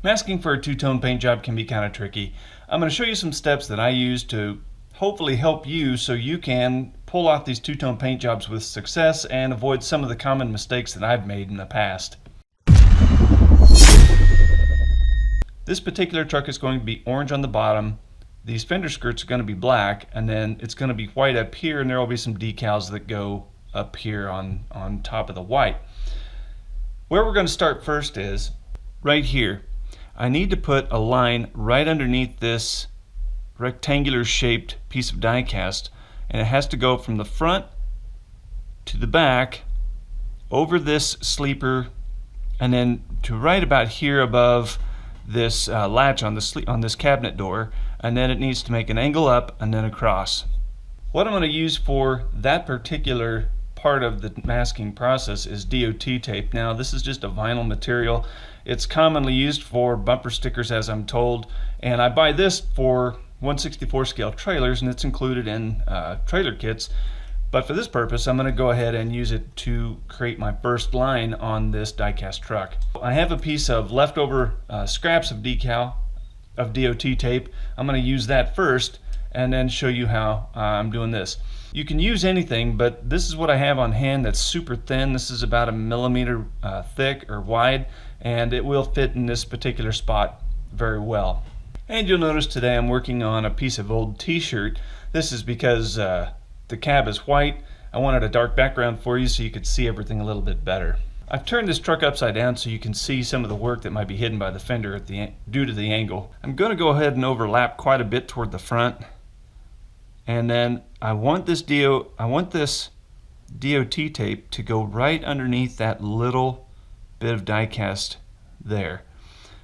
Masking for a two-tone paint job can be kind of tricky. I'm going to show you some steps that I use to hopefully help you so you can pull off these two-tone paint jobs with success and avoid some of the common mistakes that I've made in the past. This particular truck is going to be orange on the bottom. These fender skirts are going to be black, and then it's going to be white up here, and there will be some decals that go up here on top of the white. Where we're going to start first is right here. I need to put a line right underneath this rectangular shaped piece of die cast, and it has to go from the front to the back over this sleeper and then to right about here above this latch on this cabinet door, and then it needs to make an angle up and then across. What I'm going to use for that particular part of the masking process is DOT tape. Now this is just a vinyl material. It's commonly used for bumper stickers, as I'm told, and I buy this for 1/64 scale trailers, and it's included in trailer kits. But for this purpose, I'm going to go ahead and use it to create my first line on this die-cast truck. I have a piece of leftover scraps of DOT tape. I'm going to use that first and then show you how I'm doing this. You can use anything, but this is what I have on hand that's super thin. This is about 1 millimeter thick or wide, and it will fit in this particular spot very well. And you'll notice today I'm working on a piece of old t-shirt. This is because the cab is white. I wanted a dark background for you so you could see everything a little bit better. I've turned this truck upside down so you can see some of the work that might be hidden by the fender due to the angle. I'm going to go ahead and overlap quite a bit toward the front. And then I want this DOT tape to go right underneath that little bit of die cast there.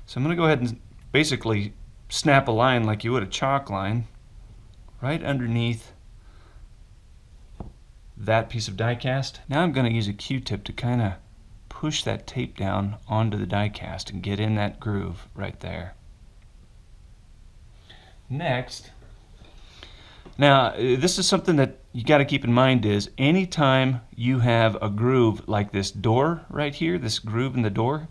So I'm going to go ahead and basically snap a line like you would a chalk line right underneath that piece of die cast. Now I'm going to use a Q-tip to kind of push that tape down onto the die cast and get in that groove right there. Next, now this is something that you got to keep in mind is anytime you have a groove like this door right here, this groove in the door,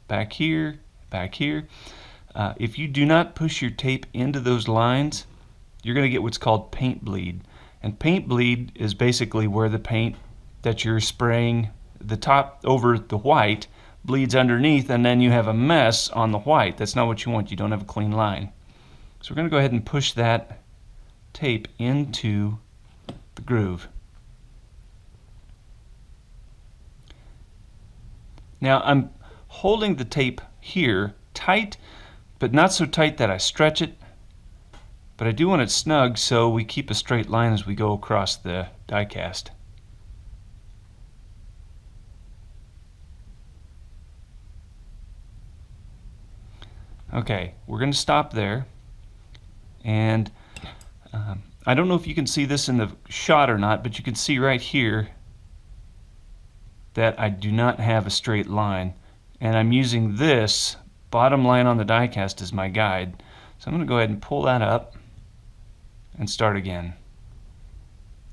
back here, if you do not push your tape into those lines, you're going to get what's called paint bleed. And paint bleed is basically where the paint that you're spraying the top over the white bleeds underneath, and then you have a mess on the white. That's not what you want. You don't have a clean line. So we're going to go ahead and push that tape into the groove. Now I'm holding the tape here tight, but not so tight that I stretch it. But I do want it snug so we keep a straight line as we go across the die cast. Okay, we're going to stop there, and I don't know if you can see this in the shot or not, but you can see right here that I do not have a straight line, and I'm using this bottom line on the die cast as my guide. So I'm going to go ahead and pull that up and start again.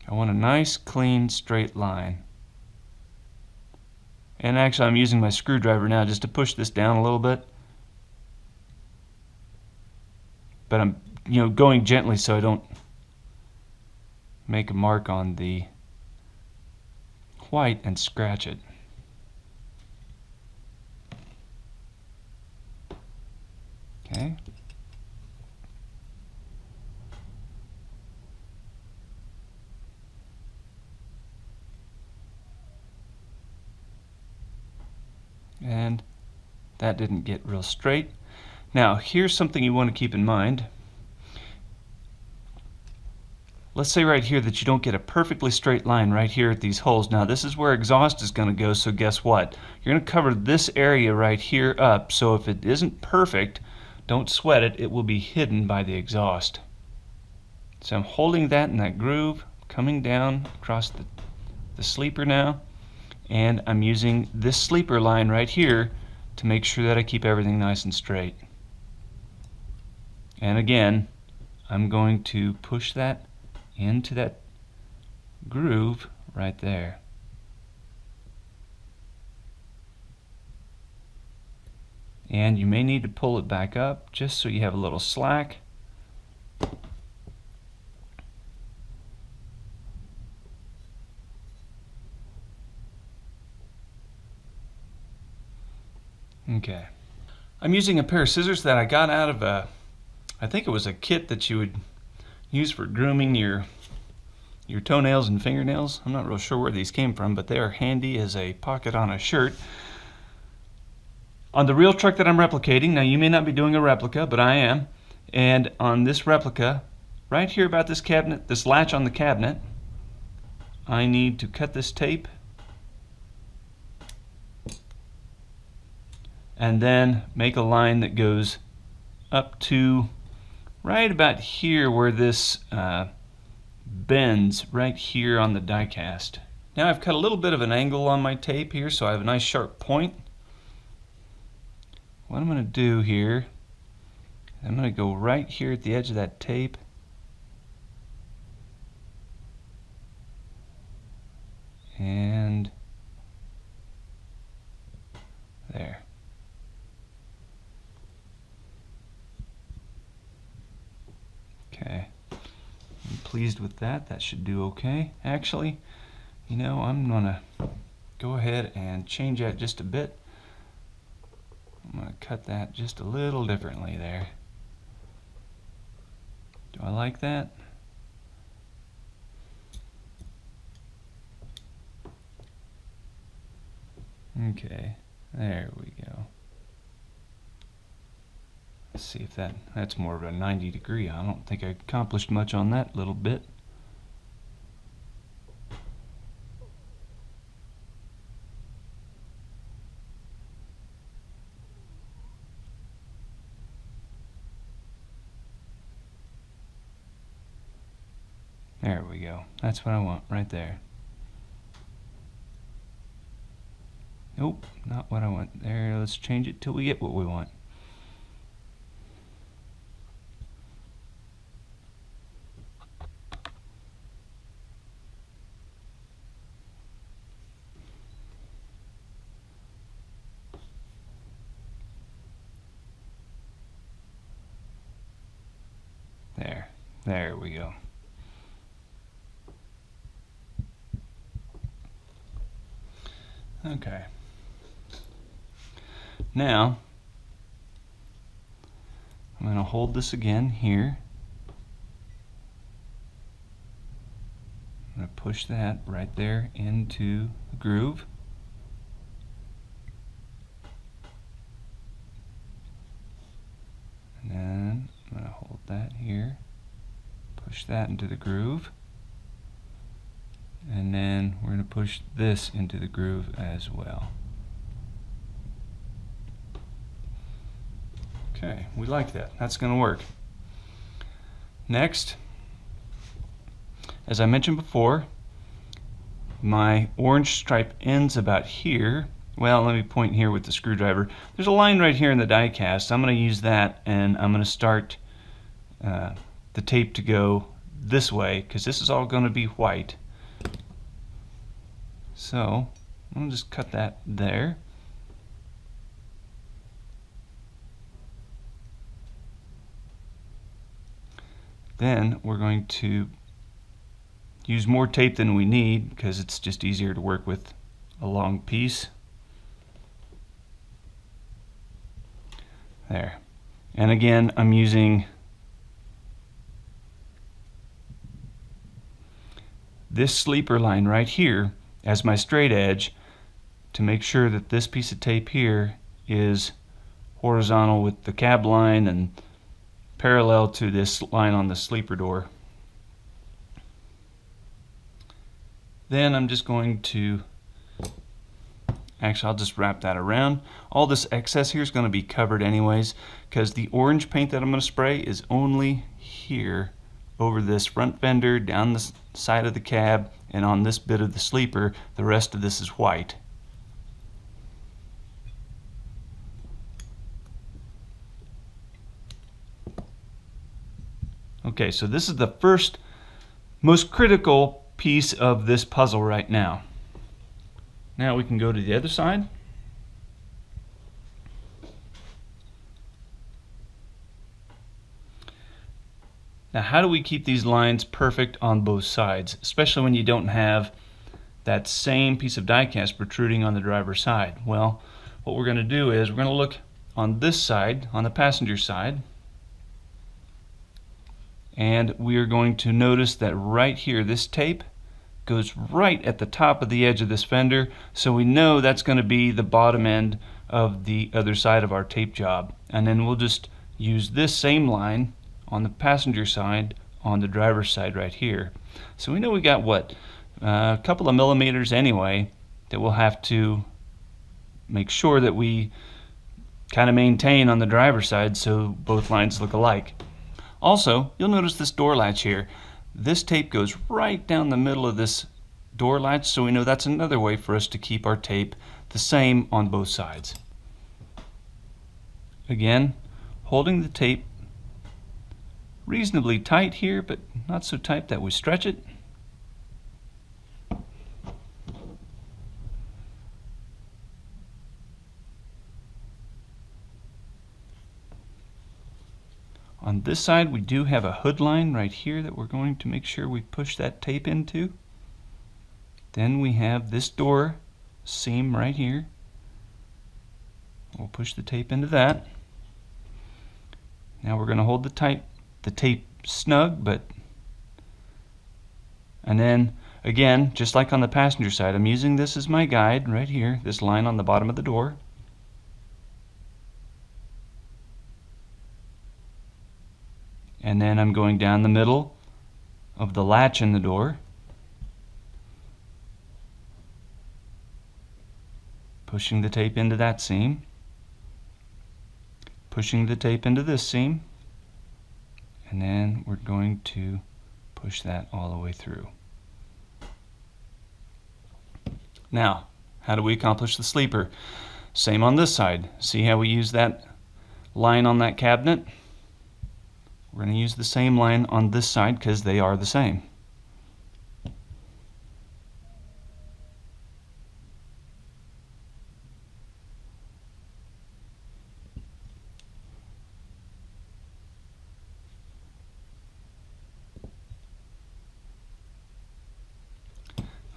I want a nice clean straight line. And actually I'm using my screwdriver now just to push this down a little bit. But I'm going gently so I don't make a mark on the white and scratch it. Okay. And that didn't get real straight. Now here's something you want to keep in mind. Let's say right here that you don't get a perfectly straight line right here at these holes. Now this is where exhaust is going to go, so guess what? You're going to cover this area right here up, so if it isn't perfect, don't sweat it, it will be hidden by the exhaust. So I'm holding that in that groove, coming down across the sleeper now, and I'm using this sleeper line right here to make sure that I keep everything nice and straight. And again, I'm going to push that into that groove right there. And you may need to pull it back up just so you have a little slack. Okay. I'm using a pair of scissors that I got out of I think it was a kit that you would use for grooming your toenails and fingernails. I'm not real sure where these came from, but they are handy as a pocket on a shirt. On the real truck that I'm replicating, now you may not be doing a replica, but I am, and on this replica, right here about this cabinet, this latch on the cabinet, I need to cut this tape and then make a line that goes up to right about here where this bends right here on the diecast. Now I've cut a little bit of an angle on my tape here so I have a nice sharp point. What I'm going to do here, I'm going to go right here at the edge of that tape and there. Okay, I'm pleased with that. That should do okay. Actually, you know, I'm gonna go ahead and change that just a bit. I'm gonna cut that just a little differently there. Do I like that? Okay, there we go. Let's see if that's more of a 90 degree. I don't think I accomplished much on that little bit. There we go. That's what I want right there. Nope, not what I want. There, let's change it till we get what we want. There we go. Okay. Now, I'm going to hold this again here. I'm going to push that right there into the groove. And then I'm going to hold that here. Push that into the groove, and then we're going to push this into the groove as well. Okay, we like that. That's going to work. Next, as I mentioned before, my orange stripe ends about here. Well, let me point here with the screwdriver. There's a line right here in the die cast. I'm going to use that, and I'm going to start the tape to go this way because this is all going to be white. So I'm going to just cut that there. Then we're going to use more tape than we need because it's just easier to work with a long piece. There. And again, I'm using this sleeper line right here as my straight edge to make sure that this piece of tape here is horizontal with the cab line and parallel to this line on the sleeper door. Then I'm just going to, actually I'll just wrap that around. All this excess here is going to be covered anyways because the orange paint that I'm going to spray is only here over this front fender, down the side of the cab, and on this bit of the sleeper. The rest of this is white. Okay, so this is the first most critical piece of this puzzle right now. Now we can go to the other side. Now, how do we keep these lines perfect on both sides, especially when you don't have that same piece of diecast protruding on the driver's side? Well, what we're going to do is we're going to look on this side, on the passenger side, and we are going to notice that right here, this tape goes right at the top of the edge of this fender, so we know that's going to be the bottom end of the other side of our tape job. And then we'll just use this same line on the passenger side on the driver's side right here. So we know we got what, a couple of millimeters anyway that we'll have to make sure that we kind of maintain on the driver's side so both lines look alike. Also, you'll notice this door latch here. This tape goes right down the middle of this door latch, so we know that's another way for us to keep our tape the same on both sides. Again, holding the tape reasonably tight here, but not so tight that we stretch it. On this side, we do have a hood line right here that we're going to make sure we push that tape into. Then we have this door seam right here. We'll push the tape into that. Now we're going to hold the tape snug, and then again, just like on the passenger side, I'm using this as my guide right here, this line on the bottom of the door. And then I'm going down the middle of the latch in the door, pushing the tape into that seam, pushing the tape into this seam, and then we're going to push that all the way through. Now, how do we accomplish the sleeper? Same on this side. See how we use that line on that cabinet? We're going to use the same line on this side because they are the same.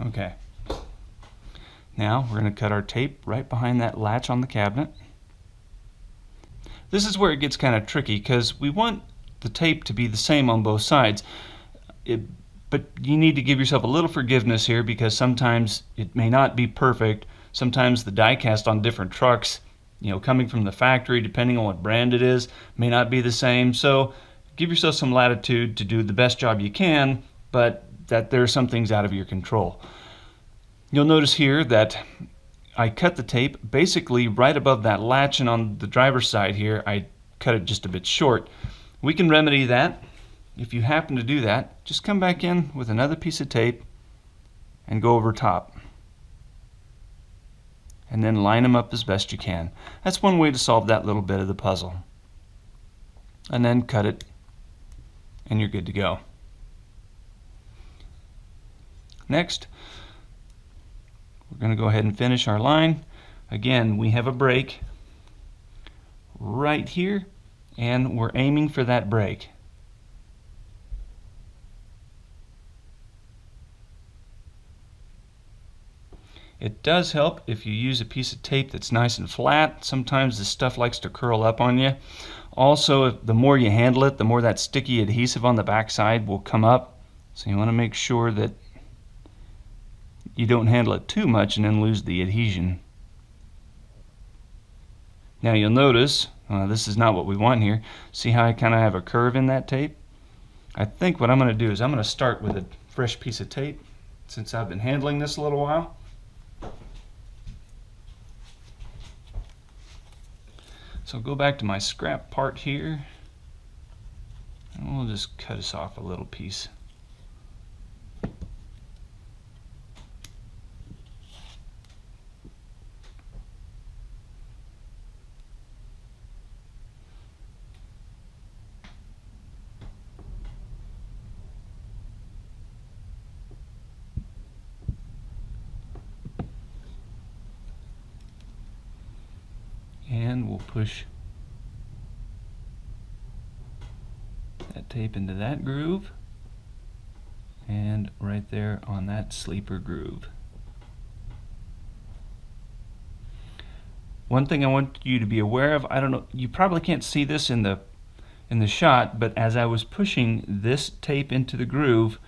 Okay. Now we're going to cut our tape right behind that latch on the cabinet. This is where it gets kind of tricky because we want the tape to be the same on both sides. But you need to give yourself a little forgiveness here because sometimes it may not be perfect. Sometimes the die cast on different trucks, coming from the factory, depending on what brand it is, may not be the same. So give yourself some latitude to do the best job you can, but that there are some things out of your control. You'll notice here that I cut the tape basically right above that latch, and on the driver's side here I cut it just a bit short. We can remedy that. If you happen to do that, just come back in with another piece of tape and go over top. And then line them up as best you can. That's one way to solve that little bit of the puzzle. And then cut it, and you're good to go. Next, we're going to go ahead and finish our line. Again, we have a break right here, and we're aiming for that break. It does help if you use a piece of tape that's nice and flat. Sometimes this stuff likes to curl up on you. Also, the more you handle it, the more that sticky adhesive on the back side will come up. So you want to make sure that you don't handle it too much and then lose the adhesion. Now you'll notice, this is not what we want here. See how I kind of have a curve in that tape? I think what I'm going to do is I'm going to start with a fresh piece of tape since I've been handling this a little while. So I'll go back to my scrap part here, and we'll just cut us off a little piece. And we'll push that tape into that groove, and right there on that sleeper groove. One thing I want you to be aware of, I don't know, you probably can't see this in the shot, but as I was pushing this tape into the groove,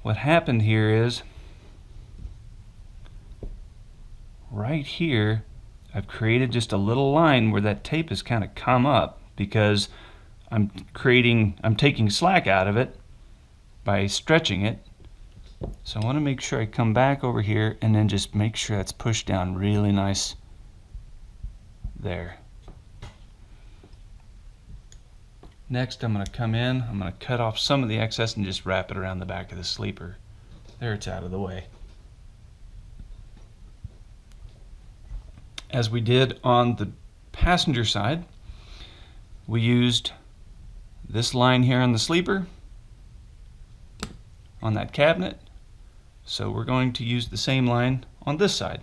what happened here is right here I've created just a little line where that tape has kind of come up because I'm taking slack out of it by stretching it. So I want to make sure I come back over here and then just make sure that's pushed down really nice there. Next, I'm going to come in, I'm going to cut off some of the excess and just wrap it around the back of the sleeper. There, it's out of the way. As we did on the passenger side, we used this line here on the sleeper on that cabinet, so we're going to use the same line on this side.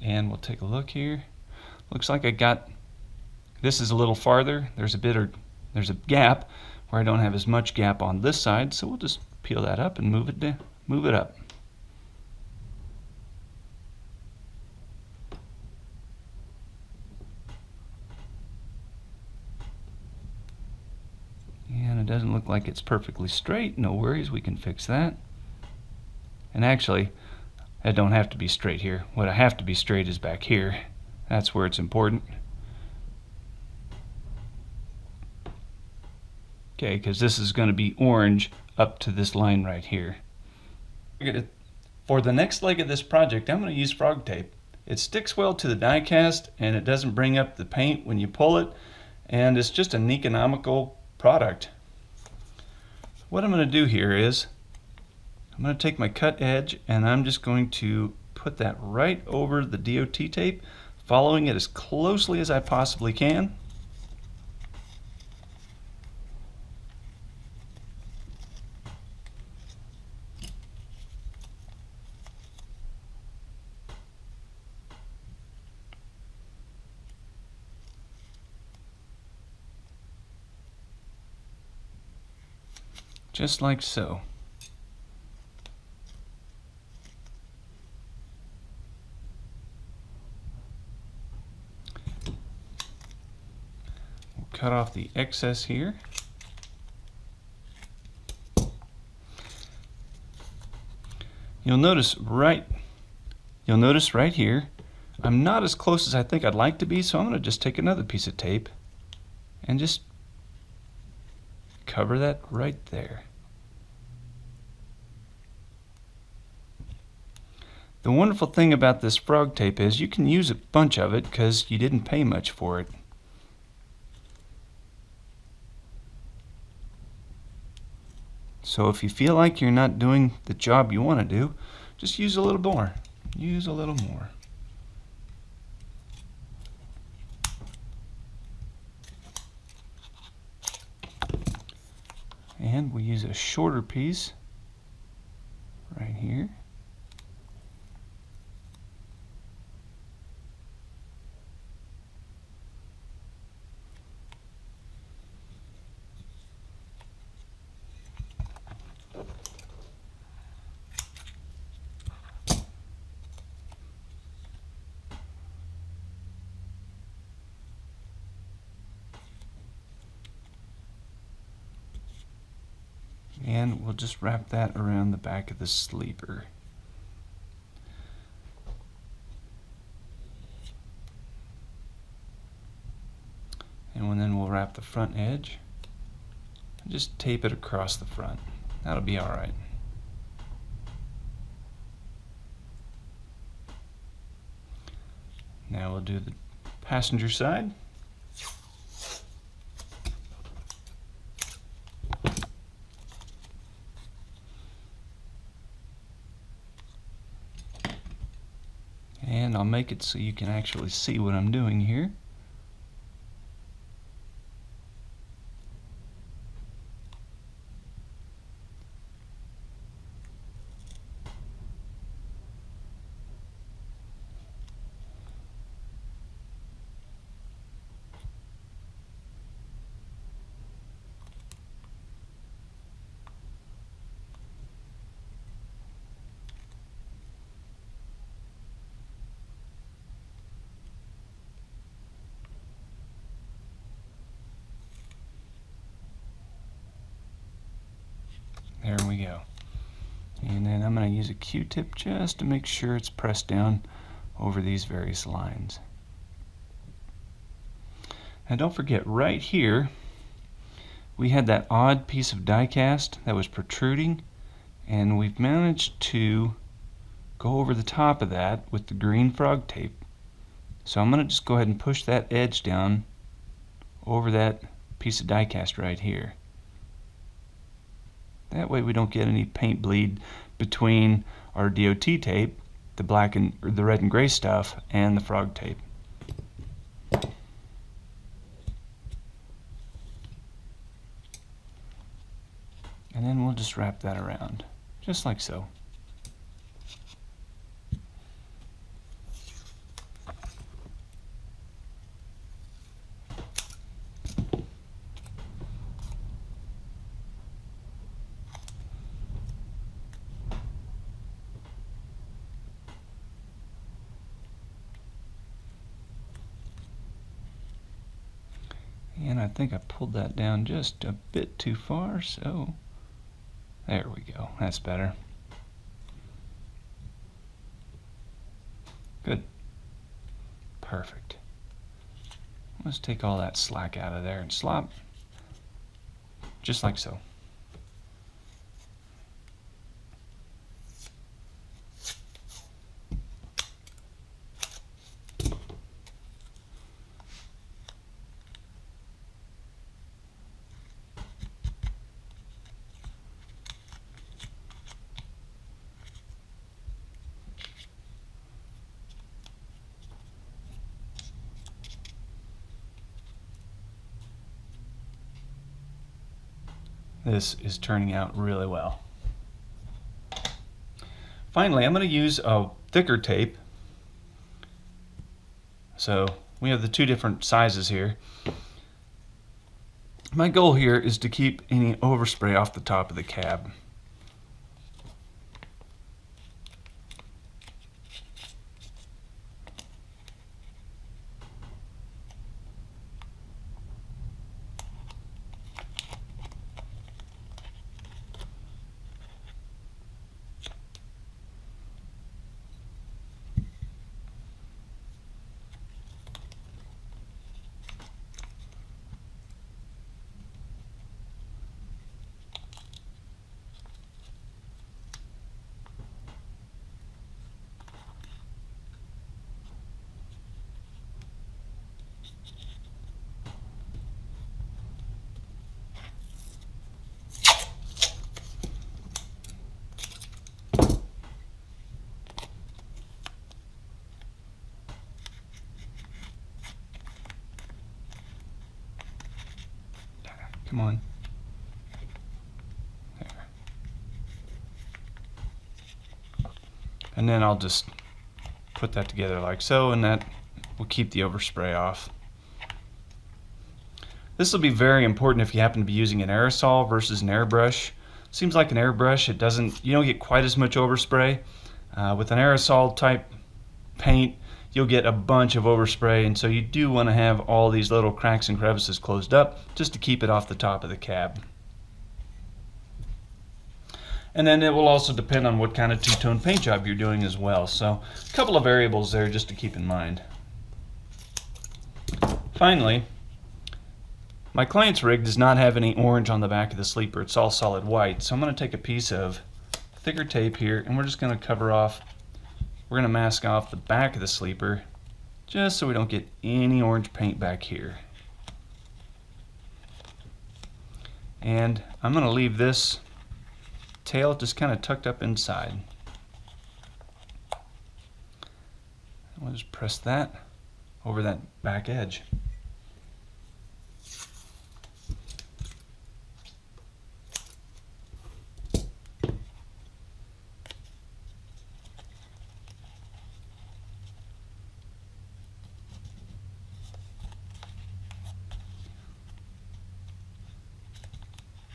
And we'll take a look here. Looks like I got, this is a little farther. There's a gap where I don't have as much gap on this side, so we'll just peel that up and move it up. And it doesn't look like it's perfectly straight. No worries, we can fix that. And actually, I don't have to be straight here. What I have to be straight is back here. That's where it's important. Okay, because this is going to be orange up to this line right here. For the next leg of this project, I'm going to use frog tape. It sticks well to the die cast and it doesn't bring up the paint when you pull it, and it's just an economical product. What I'm going to do here is I'm going to take my cut edge and I'm just going to put that right over the DOT tape, following it as closely as I possibly can. Just like so. Cut off the excess here. You'll notice right here, I'm not as close as I think I'd like to be, so I'm going to just take another piece of tape and just cover that right there. The wonderful thing about this frog tape is you can use a bunch of it because you didn't pay much for it. So if you feel like you're not doing the job you want to do, just use a little more. Use a little more. And we use a shorter piece right here. And we'll just wrap that around the back of the sleeper. And then we'll wrap the front edge and just tape it across the front. That'll be all right. Now we'll do the passenger side. And I'll make it so you can actually see what I'm doing here. There we go. And then I'm going to use a Q-tip just to make sure it's pressed down over these various lines. And don't forget, right here we had that odd piece of die-cast that was protruding, and we've managed to go over the top of that with the green frog tape. So I'm going to just go ahead and push that edge down over that piece of die-cast right here. That way we don't get any paint bleed between our DOT tape, the black and or the red and gray stuff, and the frog tape. And then we'll just wrap that around, just like so. And I think I pulled that down just a bit too far, so there we go. That's better. Good. Perfect. Let's take all that slack out of there and slop, just like so. This is turning out really well. Finally, I'm going to use a thicker tape. So we have the two different sizes here. My goal here is to keep any overspray off the top of the cab. Come on. There. And then I'll just put that together like so, and that will keep the overspray off. This will be very important if you happen to be using an aerosol versus an airbrush. Seems like an airbrush, you don't get quite as much overspray. With an aerosol type paint, you'll get a bunch of overspray, and so you do want to have all these little cracks and crevices closed up just to keep it off the top of the cab. And then it will also depend on what kind of two-tone paint job you're doing as well. So a couple of variables there just to keep in mind. Finally, my client's rig does not have any orange on the back of the sleeper. It's all solid white. So I'm going to take a piece of thicker tape here, and we're just going to cover off. We're going to mask off the back of the sleeper just so we don't get any orange paint back here. And I'm going to leave this tail just kind of tucked up inside. I'll just press that over that back edge.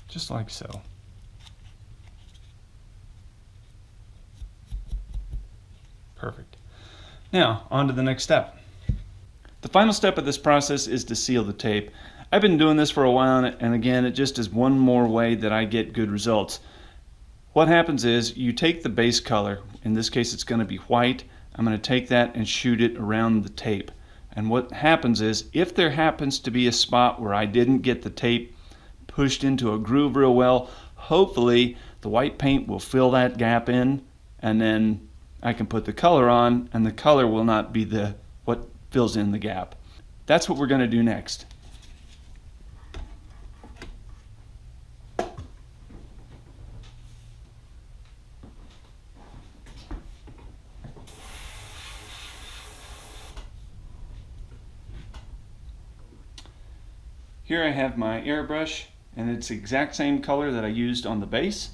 Just like so. Perfect. Now, on to the next step. The final step of this process is to seal the tape. I've been doing this for a while, and again, it just is one more way that I get good results. What happens is you take the base color, in this case it's going to be white. I'm going to take that and shoot it around the tape. And what happens is, if there happens to be a spot where I didn't get the tape pushed into a groove real well, hopefully the white paint will fill that gap in, and then I can put the color on, and the color will not be what fills in the gap. That's what we're going to do next. Here I have my airbrush, and it's the exact same color that I used on the base.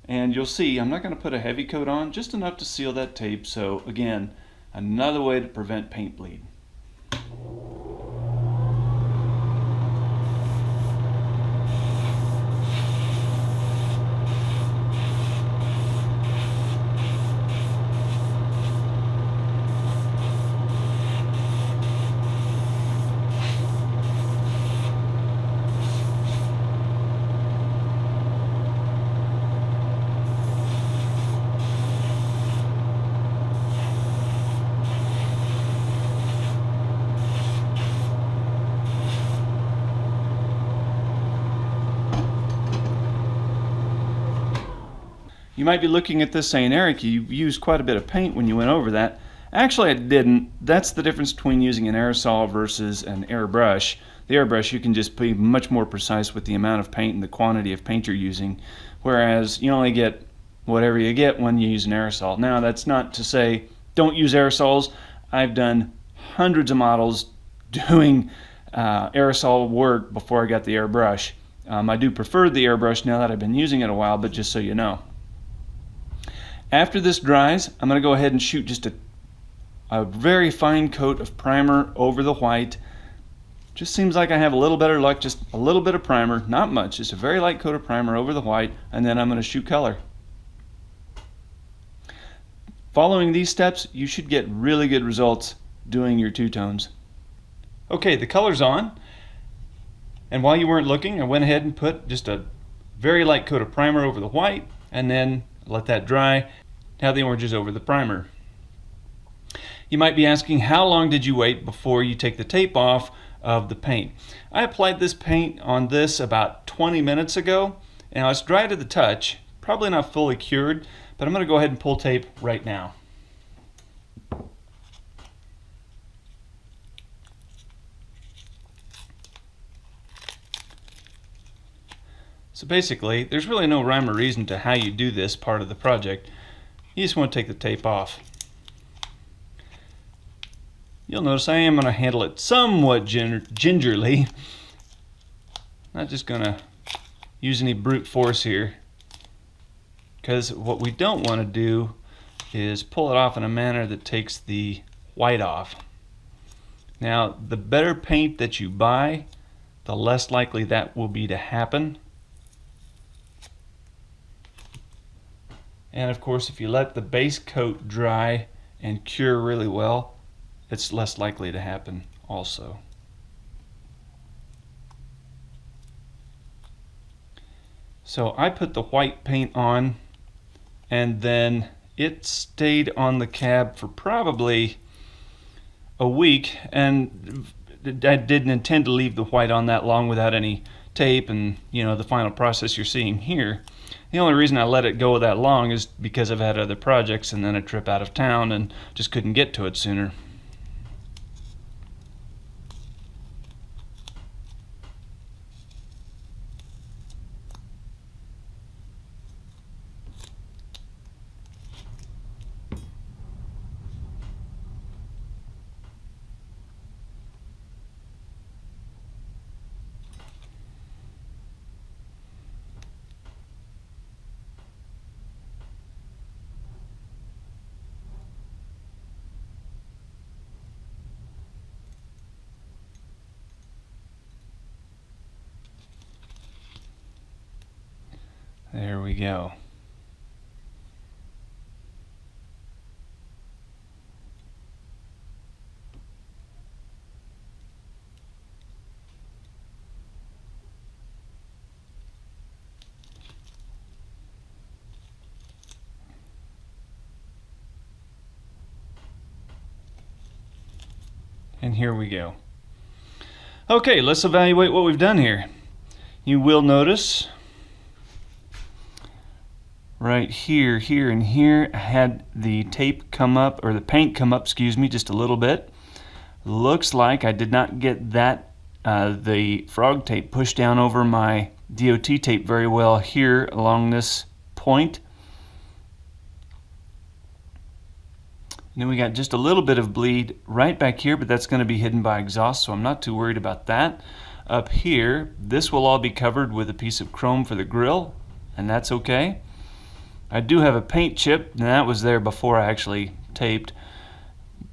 And you'll see I'm not going to put a heavy coat on, just enough to seal that tape. So again, another way to prevent paint bleed. You might be looking at this saying, Eric, you used quite a bit of paint when you went over that. Actually, I didn't. That's the difference between using an aerosol versus an airbrush. The airbrush, you can just be much more precise with the amount of paint and the quantity of paint you're using, whereas you only get whatever you get when you use an aerosol. Now, that's not to say don't use aerosols. I've done hundreds of models doing aerosol work before I got the airbrush. I do prefer the airbrush now that I've been using it a while, but just so you know. After this dries, I'm going to go ahead and shoot just a very fine coat of primer over the white. Just seems like I have a little better luck, just a little bit of primer, not much, just a very light coat of primer over the white, and then I'm going to shoot color. Following these steps, you should get really good results doing your two-tones. Okay, the color's on, and while you weren't looking, I went ahead and put just a very light coat of primer over the white, and then let that dry. Now the orange is over the primer. You might be asking, how long did you wait before you take the tape off of the paint? I applied this paint on this about 20 minutes ago. Now it's dry to the touch, probably not fully cured, but I'm going to go ahead and pull tape right now. So basically, there's really no rhyme or reason to how you do this part of the project. You just want to take the tape off. You'll notice I am going to handle it somewhat gingerly. Not just going to use any brute force here, because what we don't want to do is pull it off in a manner that takes the white off. Now, the better paint that you buy, the less likely that will be to happen. And of course, if you let the base coat dry and cure really well, it's less likely to happen also. So I put the white paint on, and then it stayed on the cab for probably a week, and I didn't intend to leave the white on that long without any tape and, you know, the final process you're seeing here. The only reason I let it go that long is because I've had other projects and then a trip out of town and just couldn't get to it sooner. There we go. And here we go. Okay, let's evaluate what we've done here. You will notice right here, here, and here, I had the tape come up, or the paint come up, excuse me, just a little bit. Looks like I did not get that, the frog tape pushed down over my DOT tape very well here along this point. And then we got just a little bit of bleed right back here, but that's going to be hidden by exhaust, so I'm not too worried about that. Up here, this will all be covered with a piece of chrome for the grill, and that's okay. I do have a paint chip, and that was there before I actually taped,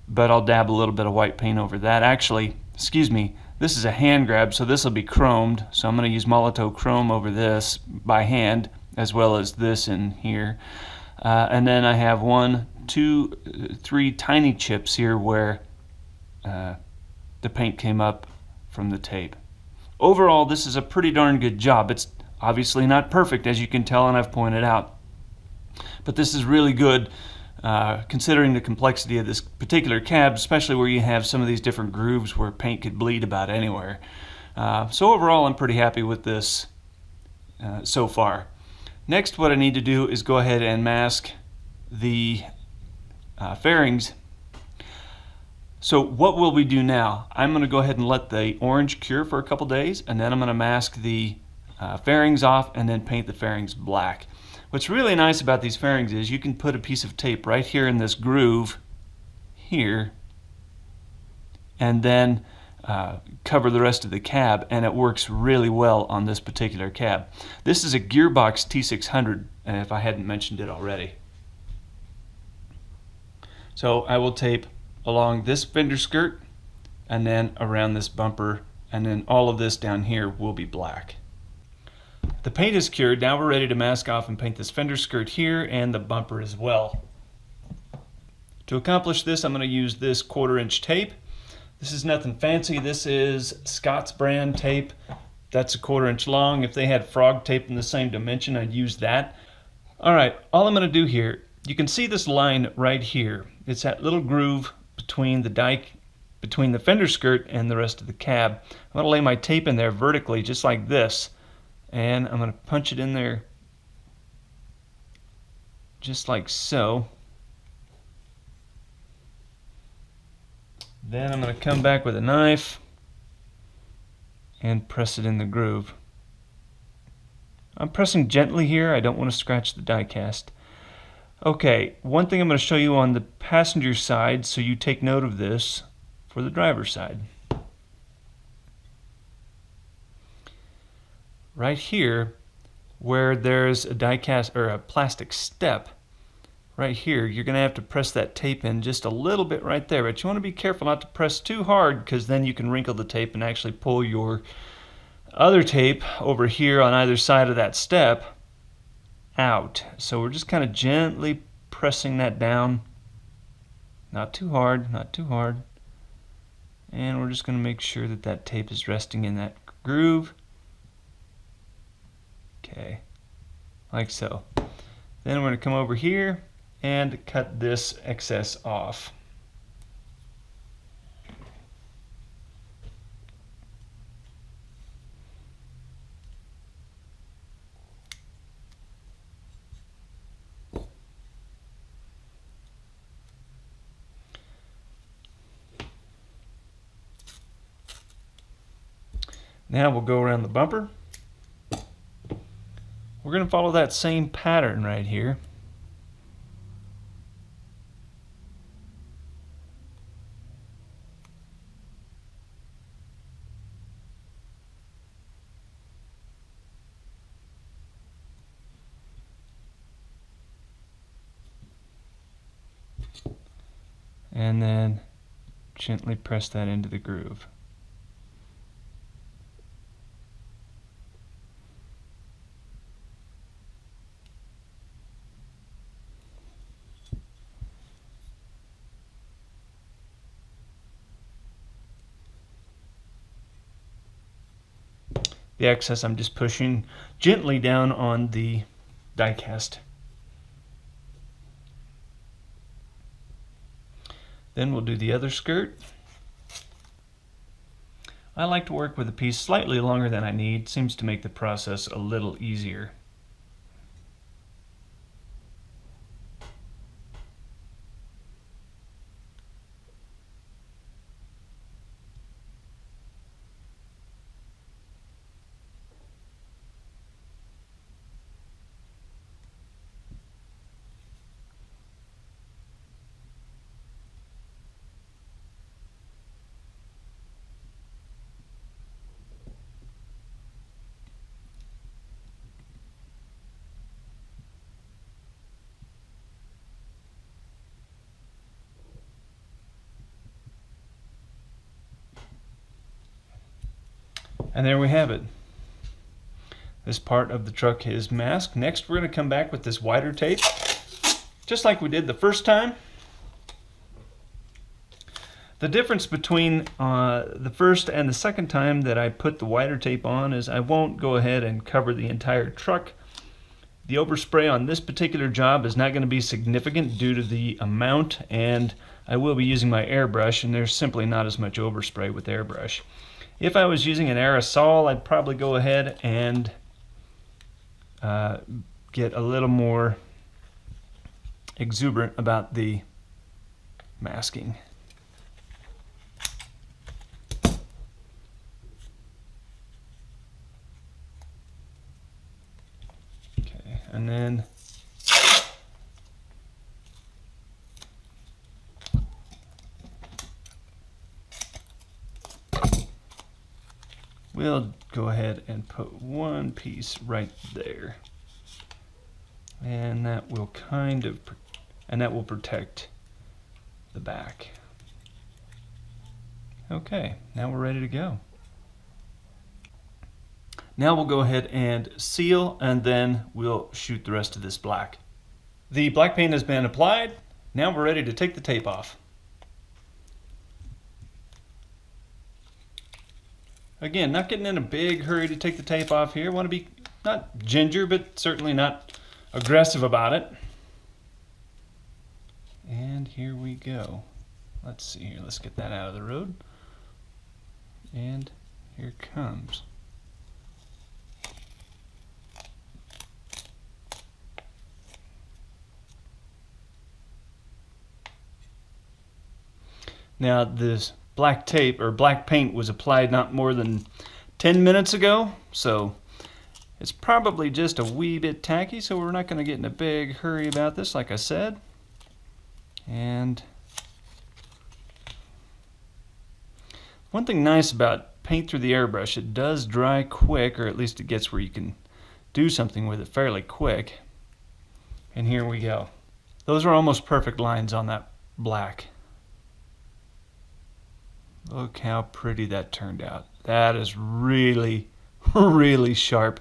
but I'll dab a little bit of white paint over that. Actually, excuse me, this is a hand grab, so this will be chromed, so I'm going to use Molotow chrome over this by hand, as well as this in here. And then I have 1, 2, 3 tiny chips here where the paint came up from the tape. Overall, this is a pretty darn good job. It's obviously not perfect, as you can tell, and I've pointed out. But this is really good considering the complexity of this particular cab, especially where you have some of these different grooves where paint could bleed about anywhere. So overall, I'm pretty happy with this so far. Next, what I need to do is go ahead and mask the fairings. So what will we do now? I'm going to go ahead and let the orange cure for a couple days, and then I'm going to mask the fairings off and then paint the fairings black. What's really nice about these fairings is you can put a piece of tape right here in this groove here and then cover the rest of the cab, and it works really well on this particular cab. This is a Gearbox T600, if I hadn't mentioned it already. So I will tape along this fender skirt and then around this bumper, and then all of this down here will be black. The paint is cured. Now we're ready to mask off and paint this fender skirt here and the bumper as well. To accomplish this, I'm going to use this 1/4 inch tape. This is nothing fancy. This is Scott's brand tape. That's a 1/4 inch long. If they had frog tape in the same dimension, I'd use that. Alright, all I'm going to do here, you can see this line right here. It's that little groove between the fender skirt and the rest of the cab. I'm going to lay my tape in there vertically just like this, and I'm going to punch it in there just like so. Then I'm going to come back with a knife and press it in the groove. I'm pressing gently here. I don't want to scratch the die cast. Okay, one thing I'm going to show you on the passenger side, so you take note of this for the driver's side. Right here, where there's a die cast or a plastic step, right here, you're going to have to press that tape in just a little bit right there, but you want to be careful not to press too hard, because then you can wrinkle the tape and actually pull your other tape over here on either side of that step out. So we're just kind of gently pressing that down, not too hard, not too hard, and we're just going to make sure that that tape is resting in that groove. Okay, like so. Then we're going to come over here and cut this excess off. Now we'll go around the bumper. We're going to follow that same pattern right here. And then gently press that into the groove. The excess I'm just pushing gently down on the diecast. Then we'll do the other skirt. I like to work with a piece slightly longer than I need. Seems to make the process a little easier. And there we have it. This part of the truck is masked. Next, we're going to come back with this wider tape, just like we did the first time. The difference between the first and the second time that I put the wider tape on is I won't go ahead and cover the entire truck. The overspray on this particular job is not going to be significant due to the amount, and I will be using my airbrush, and there's simply not as much overspray with airbrush. If I was using an aerosol, I'd probably go ahead and get a little more exuberant about the masking. Okay, and then we'll go ahead and put one piece right there, and that will that will protect the back. Okay, now we're ready to go. Now we'll go ahead and seal, and then we'll shoot the rest of this black. The black paint has been applied. Now we're ready to take the tape off. Again, not getting in a big hurry to take the tape off here. Want to be not ginger, but certainly not aggressive about it. And here we go. Let's see here. Let's get that out of the road. And here it comes. Now this black tape or black paint was applied not more than 10 minutes ago, so it's probably just a wee bit tacky, so we're not going to get in a big hurry about this, like I said. And one thing nice about paint through the airbrush, it does dry quick, or at least it gets where you can do something with it fairly quick. And here we go. Those are almost perfect lines on that black. Look how pretty that turned out. That is really, really sharp.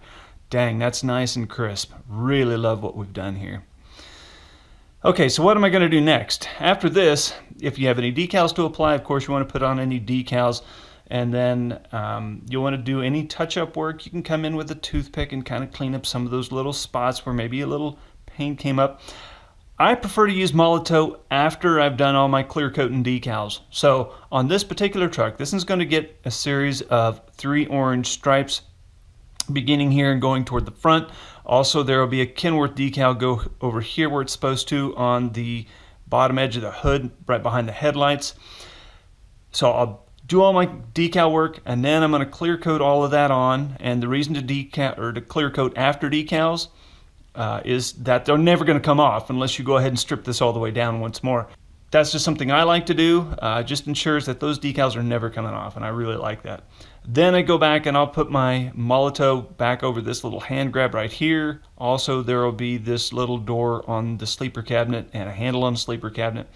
Dang, that's nice and crisp. Really love what we've done here. Okay, so what am I going to do next? After this, if you have any decals to apply, of course you want to put on any decals, and then you want to do any touch-up work. You can come in with a toothpick and kind of clean up some of those little spots where maybe a little paint came up. I prefer to use Molotow after I've done all my clear coat and decals. So on this particular truck, this is going to get a series of 3 orange stripes beginning here and going toward the front. Also, there will be a Kenworth decal go over here where it's supposed to on the bottom edge of the hood right behind the headlights. So I'll do all my decal work, and then I'm going to clear coat all of that on. And the reason to clear coat after decals is that they're never going to come off unless you go ahead and strip this all the way down once more. That's just something I like to do. Just ensures that those decals are never coming off, and I really like that. Then I go back and I'll put my Molotow back over this little hand grab right here. Also, there will be this little door on the sleeper cabinet and a handle on the sleeper cabinet.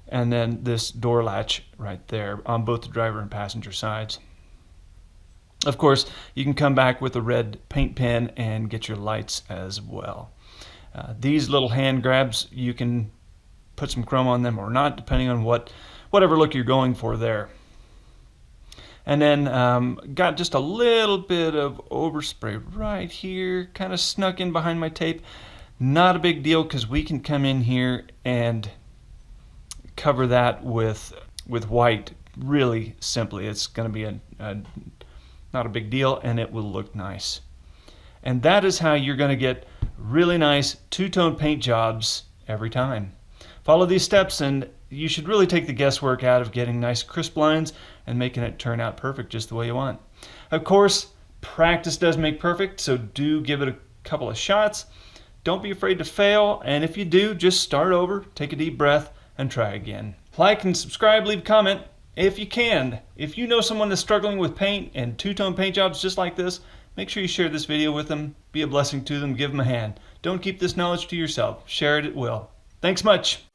And then this door latch right there on both the driver and passenger sides. Of course, you can come back with a red paint pen and get your lights as well. These little hand grabs, you can put some chrome on them or not, depending on whatever look you're going for there. And then got just a little bit of overspray right here, kind of snuck in behind my tape. Not a big deal because we can come in here and cover that with white really simply. It's going to be not a big deal, and it will look nice. And that is how you're going to get really nice two-tone paint jobs every time. Follow these steps and you should really take the guesswork out of getting nice crisp lines and making it turn out perfect just the way you want. Of course, practice does make perfect, so do give it a couple of shots. Don't be afraid to fail, and if you do, just start over, take a deep breath, and try again. Like and subscribe, leave a comment if you can. If you know someone that's struggling with paint and two-tone paint jobs just like this, make sure you share this video with them, be a blessing to them, give them a hand. Don't keep this knowledge to yourself. Share it at will. Thanks much.